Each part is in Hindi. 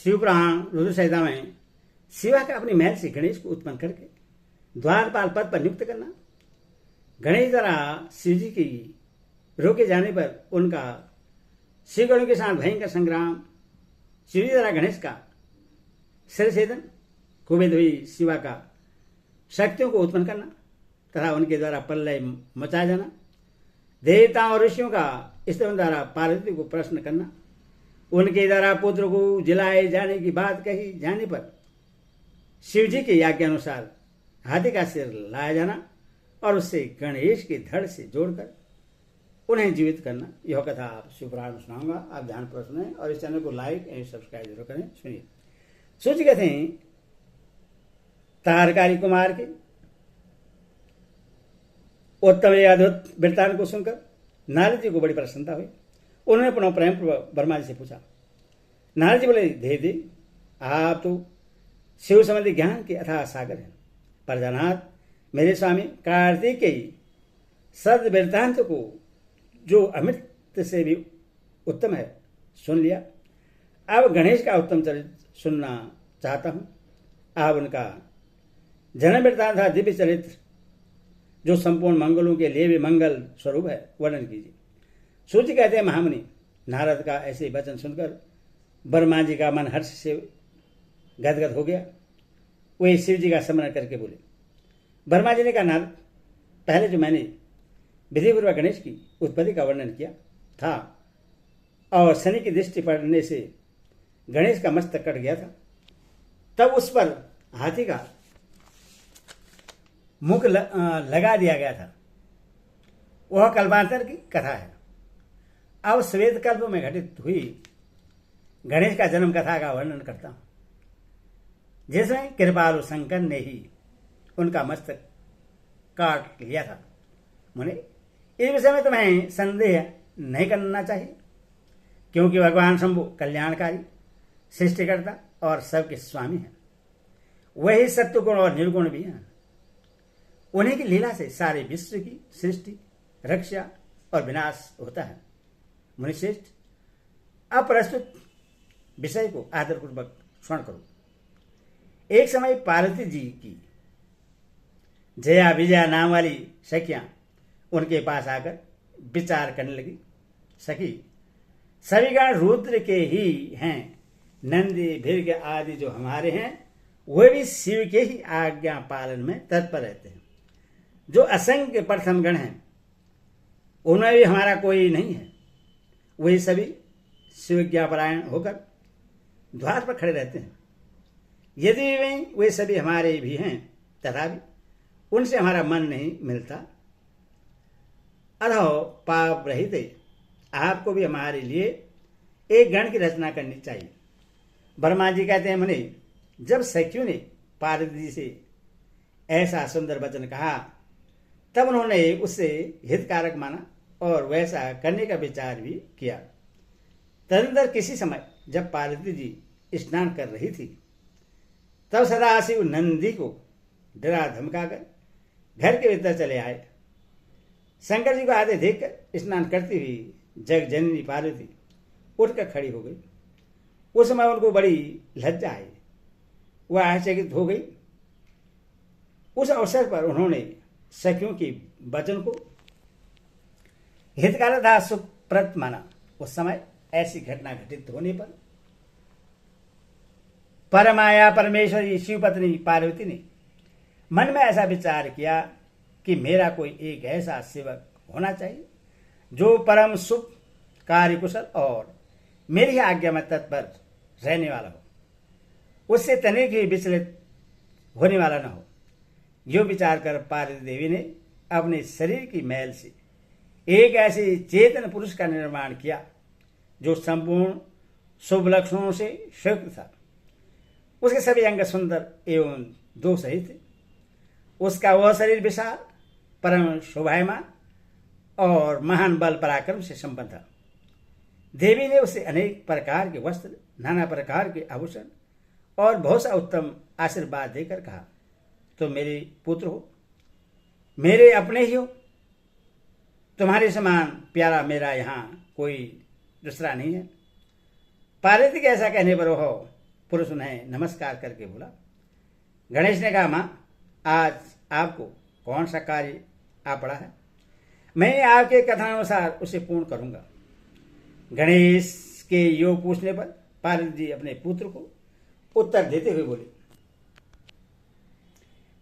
शिवपुराण रुद्र संहिता में शिवा का अपनी महल से गणेश को उत्पन्न करके द्वारपाल पद पर नियुक्त करना, गणेश द्वारा शिव जी की रोके जाने पर उनका शिवगणों के साथ भयंकर संग्राम, शिव जी द्वारा गणेश का सिरछेदन, कुबेर हुई शिवा का शक्तियों को उत्पन्न करना तथा उनके द्वारा प्रलय मचाया जाना, देवताओं और ऋषियों का स्तवन द्वारा पार्वती को प्रश्न करना, उनके द्वारा पुत्र को जिलाए जाने की बात कही जाने पर शिव जी की आज्ञा अनुसार हाथी का सिर लाया जाना और उससे गणेश के धड़ से जोड़कर उन्हें जीवित करना। यह कथा आप शिवपुराण में सुनाऊंगा। आप ध्यानपूर्वक सुनें और इस चैनल को लाइक एवं सब्सक्राइब जरूर करें। सुनिए। सूची कहते हैं तारकारी कुमार के उत्तम अद्भुत वृत्तांत को सुनकर नारद जी को बड़ी प्रसन्नता हुई। उन्होंने पुनः प्रेम पूर्वक ब्रह्मा जी से पूछा। नारद जी बोले, देव आप तो शिव संबंधी ज्ञान के अथाह सागर हैं। प्रजानाथ, मेरे स्वामी कार्तिकेय सद वृत्तांत को जो अमृत से भी उत्तम है सुन लिया। अब गणेश का उत्तम चरित्र सुनना चाहता हूं। आप उनका जन्म वृत्तांत था दिव्य चरित्र जो संपूर्ण मंगलों के लिए भी मंगल स्वरूप है वर्णन कीजिए। सूर्य कहते हैं, महामुनि, नारद का ऐसे वचन सुनकर ब्रह्मा जी का मन हर्ष से गदगद हो गया। वे शिव जी का स्मरण करके बोले। ब्रह्मा जी ने कहा, नारद, पहले जो मैंने विधिपूर्वक गणेश की उत्पत्ति का वर्णन किया था और शनि की दृष्टि पड़ने से गणेश का मस्तक कट गया था, तब उस पर हाथी का मुख लगा दिया गया था, वह कल्पांतर की कथा है। अब श्वेत कल्प में घटित हुई गणेश का जन्म कथा का वर्णन करता हूं, जिसमें कृपालु शंकर ने ही उनका मस्तक काट लिया था। मुने, इस विषय में तुम्हें संदेह नहीं करना चाहिए, क्योंकि भगवान शंभु कल्याणकारी, सृष्टिकर्ता और सबके स्वामी हैं। वही सत्वगुण और निर्गुण भी हैं। उन्हीं की लीला से सारे विश्व की सृष्टि, रक्षा और विनाश होता है। मुनिश्रेष्ठ, अब प्रस्तुत विषय को आदरपूर्वक श्रवण करो। एक समय पार्वती जी की जया विजया नाम वाली सखियां उनके पास आकर विचार करने लगी। सखी, सभी गण रुद्र के ही हैं। नंदी भृग आदि जो हमारे हैं वे भी शिव के ही आज्ञा पालन में तत्पर रहते हैं। जो असंख्य प्रथम गण हैं उनमें भी हमारा कोई नहीं है। वही सभी शिवज्ञापरायण होकर द्वार पर खड़े रहते हैं। यदि वे सभी हमारे भी हैं तथापि उनसे हमारा मन नहीं मिलता। अतः पाप रहित आपको भी हमारे लिए एक गण की रचना करनी चाहिए। ब्रह्मा जी कहते हैं, मुनि, जब सखियों ने पार्वती जी से ऐसा सुंदर वचन कहा तब उन्होंने उससे हितकारक माना और वैसा करने का विचार भी किया। तदनंतर किसी समय जब पार्वती जी स्नान कर रही थी तब सदाशिव नंदी को डरा धमकाकर घर के भीतर चले आए। शंकर जी को आते देखकर स्नान करती हुई जग जननी पार्वती उठकर खड़ी हो गई। उस समय उनको बड़ी लज्जा आई, वह आश्चर्यचकित हो गई। उस अवसर पर उन्होंने सखियों की वचन को हितकारक तथा सुप्रद माना। उस समय ऐसी घटना घटित होने पर परमाया परमेश्वरी शिवपत्नी पार्वती ने मन में ऐसा विचार किया कि मेरा कोई एक ऐसा सेवक होना चाहिए जो परम शुभ, कार्यकुशल और मेरी आज्ञा में तत्पर रहने वाला हो, उससे तनिक भी विचलित होने वाला न हो। यो विचार कर पार्वती देवी ने अपने शरीर की मैल से एक ऐसे चेतन पुरुष का निर्माण किया जो संपूर्ण शुभ लक्षणों से युक्त था। उसके सभी अंग सुंदर एवं दोष रहित थे। उसका वह शरीर विशाल, परम शोभायमान और महान बल पराक्रम से संपन्न था। देवी ने उसे अनेक प्रकार के वस्त्र, नाना प्रकार के आभूषण और बहुत सा उत्तम आशीर्वाद देकर कहा, तो मेरे पुत्र हो, मेरे अपने ही हो। तुम्हारे समान प्यारा मेरा यहाँ कोई दूसरा नहीं है। पार्वती के ऐसा कहने पर वह पुरुष उन्हें नमस्कार करके बोला। गणेश ने कहा, माँ, आज आपको कौन सा कार्य आ पड़ा है? मैं आपके कथानुसार उसे पूर्ण करूंगा। गणेश के योग पूछने पर पार्वती जी अपने पुत्र को उत्तर देते हुए बोले,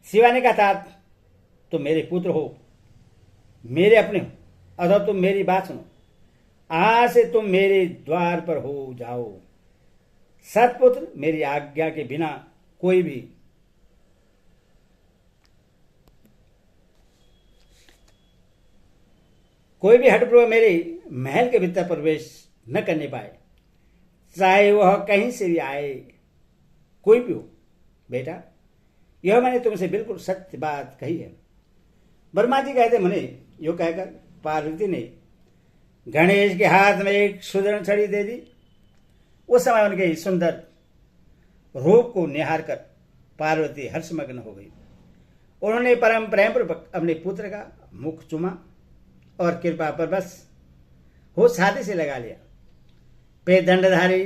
शिवा ने कहा था, तुम मेरे पुत्र हो, मेरे अपने हो, अथवा तुम मेरी बात सुनो। आज से तुम मेरे द्वार पर हो जाओ। सतपुत्र, मेरी आज्ञा के बिना कोई भी हठप्रभु मेरे महल के भीतर प्रवेश न करने पाए, चाहे वह कहीं से भी आए, कोई भी हो। बेटा, यह मैंने तुमसे बिल्कुल सत्य बात कही है। ब्रह्मा जी कहते, मुने, यो कहकर पार्वती ने गणेश के हाथ में एक सुदृढ़ छड़ी दे दी। उस समय उनके सुंदर रूप को निहार कर पार्वती हर्षमग्न हो गई। उन्होंने परम प्रेम पूर्वक अपने पुत्र का मुख चूमा और कृपा पर बस हो छाती से लगा लिया। पे दंडधारी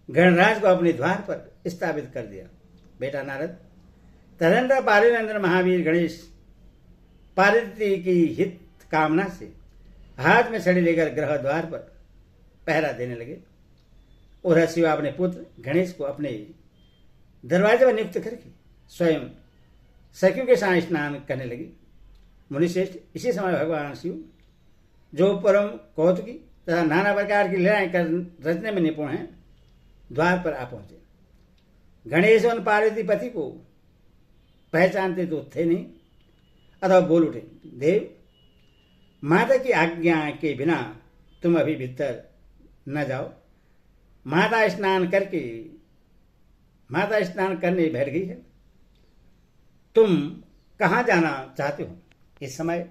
गणराज को अपने द्वार पर स्थापित कर दिया। बेटा नारद, तदनंतर पार्वतीनंदन महावीर गणेश पार्वती की हित कामना से हाथ में छड़ी लेकर ग्रह द्वार पर पहरा देने लगे। उधर शिवा अपने पुत्र गणेश को अपने दरवाजे पर नियुक्त करके स्वयं सखियों के साथ स्नान करने लगी। मुनिश्रेष्ठ, इसी समय भगवान शिव, जो परम कौतुकी तथा नाना प्रकार की लीलाएं कर रचने में निपुण हैं, द्वार पर आ पहुंचे। गणेश उन पार्वती पति को पहचानते तो थे नहीं, अथवा बोल उठे, देव, माता की आज्ञा के बिना तुम अभी भीतर न जाओ। माता स्नान करने बैठ गई है। तुम कहाँ जाना चाहते हो? इस समय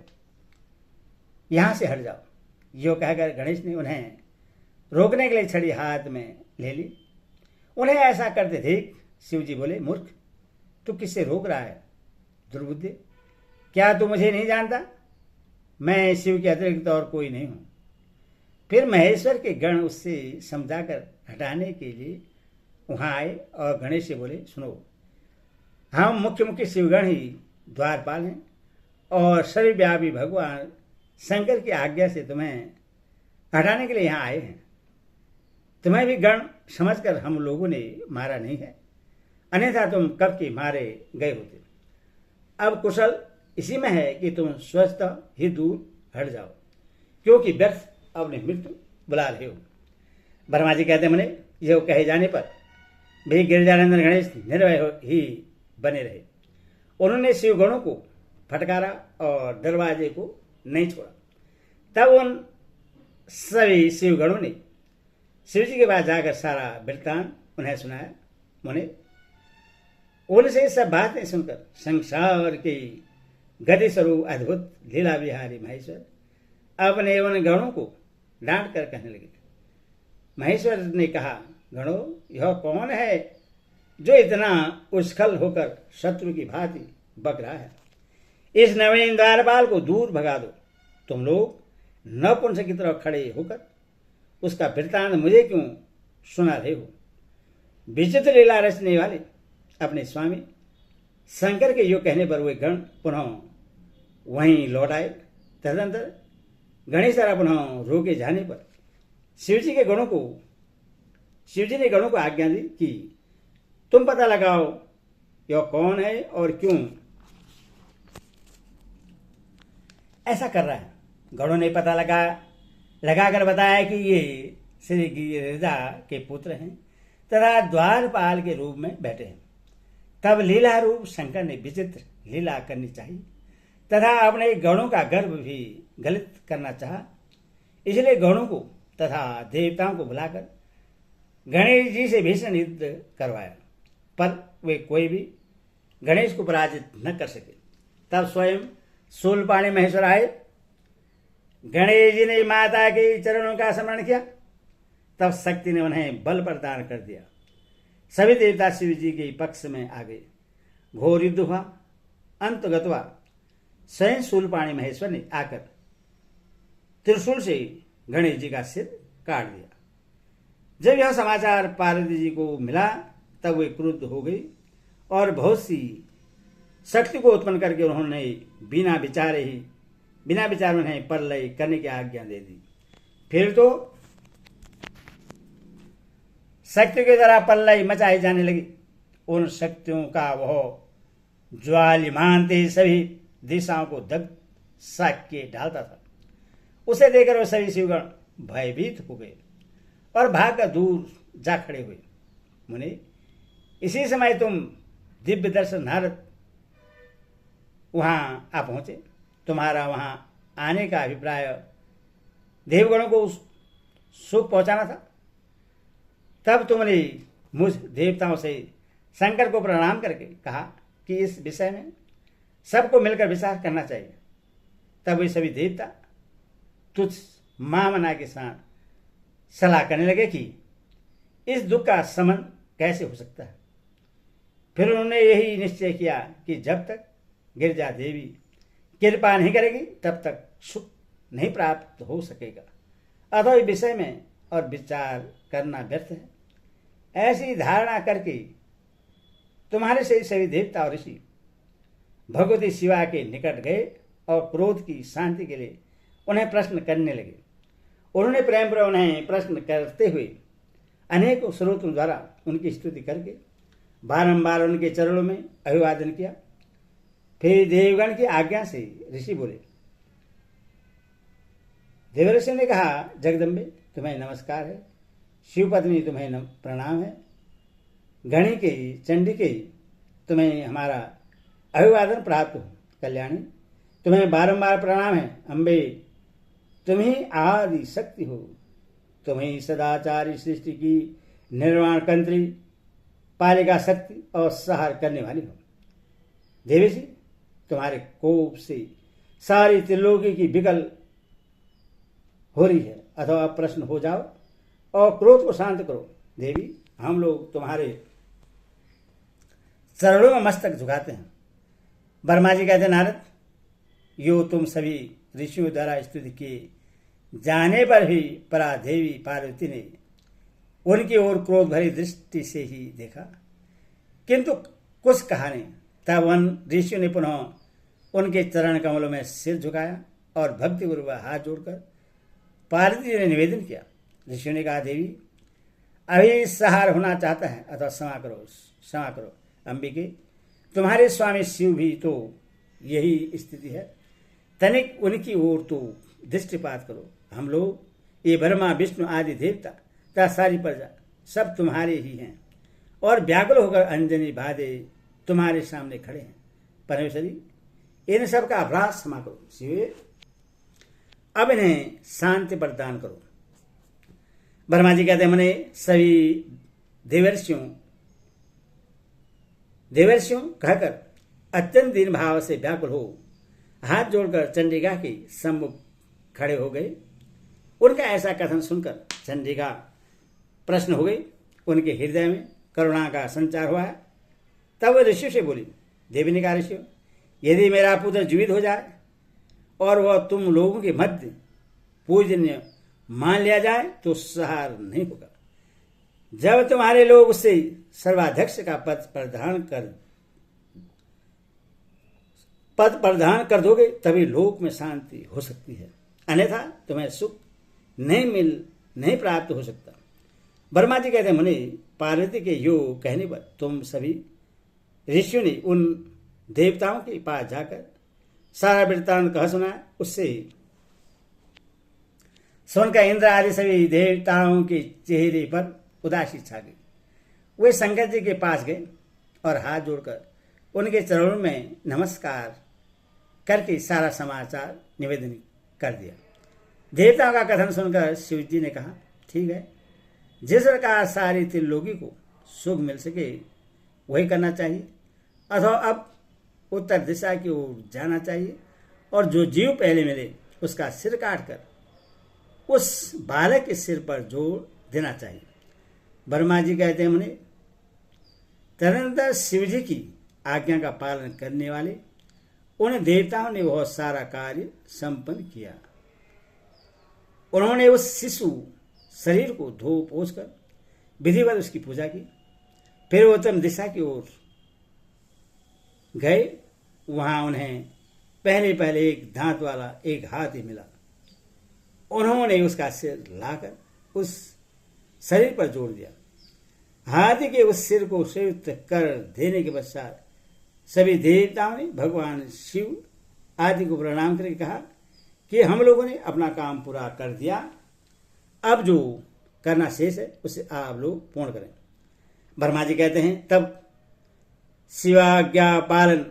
यहां से हट जाओ। यो कहकर गणेश ने उन्हें रोकने के लिए छड़ी हाथ में ले ली। उन्हें ऐसा करते देख शिव जी बोले, मूर्ख, तू किससे रोक रहा है? दुर्बुद्धि, क्या तू मुझे नहीं जानता? मैं शिव के अतिरिक्त और कोई नहीं हूं। फिर महेश्वर के गण उससे समझाकर हटाने के लिए वहां आए और गणेश से बोले, सुनो, हम मुख्य शिवगण ही द्वारपाल हैं और सर्वव्यापी भगवान शंकर की आज्ञा से तुम्हें हटाने के लिए यहाँ आए हैं। तुम्हें भी गण समझकर हम लोगों ने मारा नहीं है, अन्यथा तुम कब के मारे गए होते। अब कुशल इसी में है कि तुम स्वतः ही दूर हट जाओ, क्योंकि व्यर्थ अपनी मृत्यु बुला रहे हो। ब्रह्मा जी कहते, मने, यह कहे जाने पर भी गिरिजानंदन गणेश निर्भय ही बने रहे। उन्होंने शिवगणों को फटकारा और दरवाजे को नहीं छोड़ा। तब उन सभी शिवगणों ने शिव जी के पास जाकर सारा वृत्तांत उन्हें सुनाया। मुने, उनसे सब बातें सुनकर संसार की गति स्वरूप अद्भुत लीला विहारी महेश्वर अपने उन गणों को डांट कर कहने लगे। महेश्वर ने कहा, गणों, यह कौन है जो इतना उछल होकर शत्रु की भांति बक रहा है? इस नवीन द्वारपाल को दूर भगा दो। तुम लोग नपुंसक की तरह खड़े होकर उसका वृत्तांत मुझे क्यों सुना रहे हो? विचित्र लीला रचने वाले अपने स्वामी शंकर के यो कहने पर वे गण पुनः वहीं लौट आए। तदनंतर गणेश द्वारा पुनः रोके जाने पर शिव जी ने गणों को आज्ञा दी कि तुम पता लगाओ यह कौन है और क्यों ऐसा कर रहा है। गणों ने पता लगाकर बताया कि ये श्री गिरिजा के पुत्र हैं तथा द्वारपाल के रूप में बैठे हैं। तब लीला रूप शंकर ने विचित्र लीला करनी चाहिए तथा अपने गणों का गर्भ भी गलित करना चाहा। इसलिए गणों को तथा देवताओं को बुलाकर गणेश जी से भीषण युद्ध करवाया, पर वे कोई भी गणेश को पराजित न कर सके। तब स्वयं शूलपाणी महेश्वर आए। गणेश जी ने माता के चरणों का स्मरण किया। तब शक्ति ने उन्हें बल प्रदान कर दिया। सभी देवता शिव जी के पक्ष में आ गए। घोर युद्ध हुआ। अंतगतवा स्वयं शूलपाणी महेश्वर ने आकर त्रिशूल से गणेश जी का सिर काट दिया। जब यह समाचार पार्वती जी को मिला तब वे क्रुद्ध हो गई और बहुत सी शक्ति को उत्पन्न करके उन्होंने बिना विचार उन्हें प्रलय करने की आज्ञा दे दी। फिर तो शक्ति के द्वारा प्रलय मचाई जाने लगी। उन शक्तियों का वह ज्वालिमान तेज सभी दिशाओं को दग्ध सा के डालता था। उसे देखकर वह सभी शिवगण भयभीत हो गए और भागकर दूर जा खड़े हुए। मुने, इसी समय तुम दिव्य दर्शन नारद वहां आ पहुंचे। तुम्हारा वहां आने का अभिप्राय देवगणों को सुख पहुंचाना था। तब तुमने मुझ देवताओं से शंकर को प्रणाम करके कहा कि इस विषय में सबको मिलकर विचार करना चाहिए। तब वे सभी देवता तुझ महामना के साथ सलाह करने लगे कि इस दुख का शमन कैसे हो सकता है। फिर उन्होंने यही निश्चय किया कि जब तक गिरजा देवी कृपा नहीं करेगी तब तक सुख नहीं प्राप्त हो सकेगा। अतः इस विषय में और विचार करना व्यर्थ है। ऐसी धारणा करके तुम्हारे से सभी देवता और ऋषि भगवती शिवा के निकट गए और क्रोध की शांति के लिए उन्हें प्रश्न करने लगे। उन्होंने प्रेम पर उन्हें प्रश्न करते हुए अनेक स्रोतों द्वारा उनकी स्तुति करके बारंबार उनके चरणों में अभिवादन किया। फिर देवगण की आज्ञा से ऋषि बोले। देवर्षि ने कहा, जगदम्बे तुम्हें नमस्कार है। शिवपत्नी तुम्हें प्रणाम है। गणिके चंडिके तुम्हें हमारा अभिवादन प्राप्त हो। कल्याणी तुम्हें बारंबार प्रणाम है। अम्बे तुम ही आदि शक्ति हो। तुम ही सदाचारी सृष्टि की निर्माण कंत्री पालिका शक्ति और सहार करने वाली हो। देवी जी तुम्हारे कोप से सारी त्रिलोकी की विकल हो रही है। अथवा अब प्रश्न हो जाओ और क्रोध को शांत करो। देवी हम लोग तुम्हारे चरणों में मस्तक झुकाते हैं। ब्रह्मा जी कहते, नारद यो तुम सभी ऋषियों द्वारा स्तुति किए जाने पर भी परा देवी पार्वती ने उनकी ओर क्रोध भरी दृष्टि से ही देखा, किंतु कुछ कहा नहीं। तब उन ऋषियों ने पुनः उनके चरण कमलों में सिर झुकाया और भक्तिपूर्वक हाथ जोड़कर पार्वती जी ने निवेदन किया। ऋषियों ने कहा, देवी अभी सहार होना चाहता है, अथवा क्षमा करो। अंबिके तुम्हारे स्वामी शिव भी तो यही स्थिति है। तनिक उनकी ओर तो दृष्टिपात करो। हम लोग ये ब्रह्मा विष्णु आदि देवता तथा सारी प्रजा सब तुम्हारे ही हैं और व्याकुल होकर अंजनी भादे तुम्हारे सामने खड़े हैं। परमेश्वरी इन सब का अपराध क्षमा करो। शिव अब इन्हें शांति प्रदान करो। ब्रह्मा जी कहते, मैंने सभी देवर्षियों कहकर अत्यंत दीन भाव से व्याकुल हो हाथ जोड़कर चंडिका के सम्मुख खड़े हो गए। उनका ऐसा कथन सुनकर चंडिका प्रश्न हो गई। उनके हृदय में करुणा का संचार हुआ है। तब वह ऋषि से बोली। देवी ने कहा, ऋषियों यदि मेरा पुत्र जीवित हो जाए और वह तुम लोगों के मध्य पूजनीय मान लिया जाए तो सहार नहीं होगा। जब तुम्हारे लोग उससे सर्वाध्यक्ष का पद प्रदान कर दोगे तभी लोक में शांति हो सकती है, अन्यथा तुम्हें सुख नहीं प्राप्त हो सकता। ब्रह्मा जी कहते, मुनि पार्वती के योग कहने पर तुम सभी ऋषियों ने उन देवताओं के पास जाकर सारा वृत्तांत कह सुना। उससे सुनकर इंद्र आदि सभी देवताओं के चेहरे पर उदासी छा गई। वे शंकर जी के पास गए और हाथ जोड़कर उनके चरणों में नमस्कार करके सारा समाचार निवेदन कर दिया। देवताओं का कथन सुनकर शिव जी ने कहा, ठीक है, जिस प्रकार सारी त्रिलोकी को सुख मिल सके वही करना चाहिए। अथवा अब उत्तर दिशा की ओर जाना चाहिए और जो जीव पहले मिले उसका सिर काटकर उस बालक के सिर पर जोड़ देना चाहिए। ब्रह्मा जी कहते हैं, मुने तदनंतर शिव जी की आज्ञा का पालन करने वाले उन देवताओं ने वह सारा कार्य संपन्न किया। उन्होंने उस शिशु शरीर को धो पोछ कर विधिवत उसकी पूजा की। फिर वो उत्तम दिशा की ओर गए। वहां उन्हें पहले एक दांत वाला एक हाथी मिला। उन्होंने उसका सिर लाकर उस शरीर पर जोड़ दिया। हाथी के उस सिर को संयुक्त कर देने के पश्चात सभी देवताओं ने भगवान शिव आदि को प्रणाम करके कहा कि हम लोगों ने अपना काम पूरा कर दिया, अब जो करना शेष है उसे आप लोग पूर्ण करें। ब्रह्मा जी कहते हैं, तब शिवाज्ञा पालन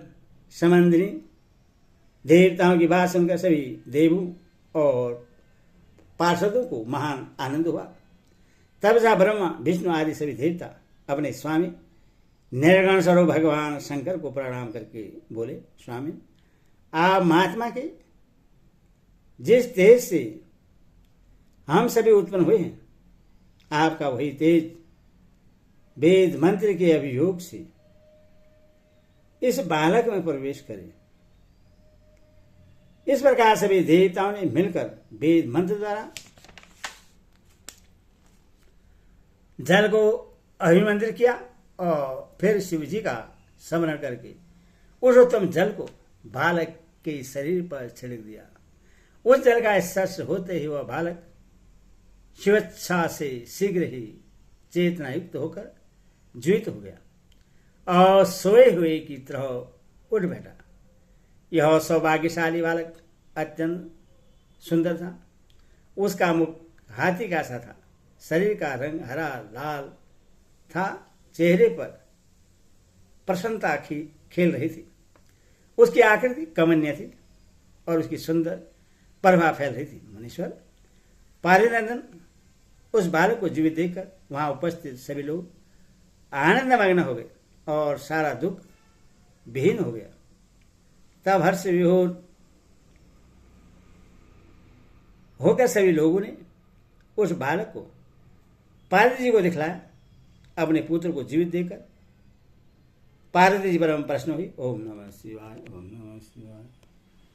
समंदिनी देवताओं की बात सुनकर सभी देवों और पार्षदों को महान आनंद हुआ। तब जहाँ ब्रह्मा विष्णु आदि सभी देवता अपने स्वामी निर्गुण स्वरूप भगवान शंकर को प्रणाम करके बोले, स्वामी आप महात्मा के जिस तेज से हम सभी उत्पन्न हुए हैं, आपका वही तेज वेद मंत्र के अभियोग से इस बालक में प्रवेश करे। इस प्रकार सभी देवताओं ने मिलकर वेद मंत्र द्वारा जल को अभिमंत्रित किया और फिर शिव जी का स्मरण करके उस उत्तम जल को बालक के शरीर पर छिड़क दिया। उस जल का स्पर्श होते ही वह बालक शिवेच्छा से शीघ्र ही चेतना युक्त होकर जीवित हो गया और सोए हुए की तरह उठ बैठा। यह सौभाग्यशाली बालक अत्यंत सुंदर था। उसका मुख हाथी का सा था, शरीर का रंग हरा लाल था, चेहरे पर प्रसन्नता खेल रही थी। उसकी आकृति कमनीय थी और उसकी सुंदर प्रभा फैल रही थी। मुनीश्वर पारिनंदन उस बालक को जीवित देखकर वहां उपस्थित सभी लोग आनंदमग्न हो गए और सारा दुख विहीन हो गया। तब हर्ष विभोर होकर सभी लोगों ने उस बालक को पार्वती जी को दिखलाया। अपने पुत्र को जीवित देकर पार्वती जी परम प्रसन्न हुई। ओम नमः शिवाय, ओम नमः शिवाय।